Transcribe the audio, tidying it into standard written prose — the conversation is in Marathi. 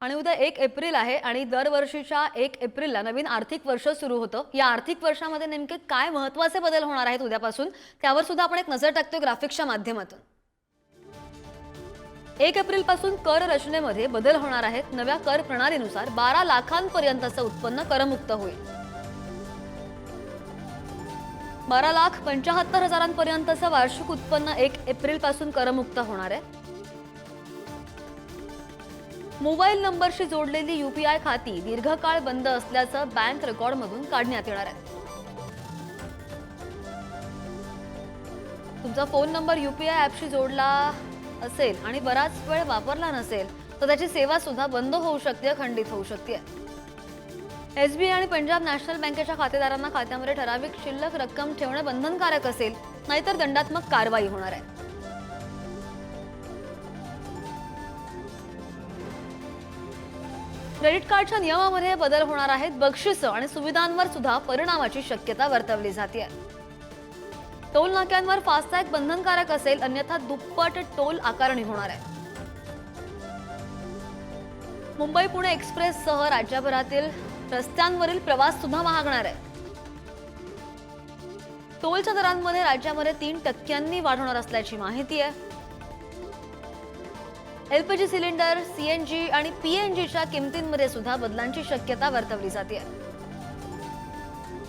आणि उद्या 1 एप्रिल आहे आणि दरवर्षीच्या 1 एप्रिलला नवीन आर्थिक वर्ष सुरू होतं. या आर्थिक वर्षामध्ये नेमके काय महत्त्वाचे बदल होणार आहेत उद्यापासून त्यावर सुद्धा आपण एक नजर टाकतोय ग्राफिक्सच्या माध्यमातून. 1 एप्रिल पासून कर रचनेमध्ये बदल होणार आहेत. नव्या कर प्रणालीनुसार 12 लाखांपर्यंतचं उत्पन्न करमुक्त होईल. 12,75,000 वार्षिक उत्पन्न 1 एप्रिल पासून करमुक्त होणार आहे. मोबाईल नंबरशी जोडलेली यूपीआय खाती दीर्घकाळ बंद असल्याचं बँक रेकॉर्डमधून काढण्यात येणार आहे. तुमचा फोन नंबर यूपीआय ॲपशी जोडला असेल आणि बराच वेळ वापरला नसेल तर त्याची सेवा सुद्धा बंद होऊ शकते, खंडित होऊ शकते. एसबीआय आणि पंजाब नॅशनल बँकेच्या खातेदारांना खात्यामध्ये ठराविक शिल्लक रक्कम ठेवणे बंधनकारक असेल, नाहीतर दंडात्मक कारवाई होणार आहे. क्रेडिट कार्डच्या नियमामध्ये बदल होणार आहेत. बक्षिसं आणि सुविधांवर सुद्धा परिणामाची शक्यता वर्तवली जाते. टोल नाक्यांवर फास्टॅग बंधनकारक असेल, अन्यथा दुप्पट टोल आकारणी होणार आहे. मुंबई पुणे एक्सप्रेससह राज्यभरातील रस्त्यांवरील प्रवास सुद्धा महागणार आहे. टोलच्या दरांमध्ये राज्यामध्ये 3% वाढ होणार असल्याची माहिती आहे. एलपीजी सिलेंडर, सीएनजी आणि पीएनजीच्या किमतींमध्ये सुद्धा बदलांची शक्यता वर्तवली जाते.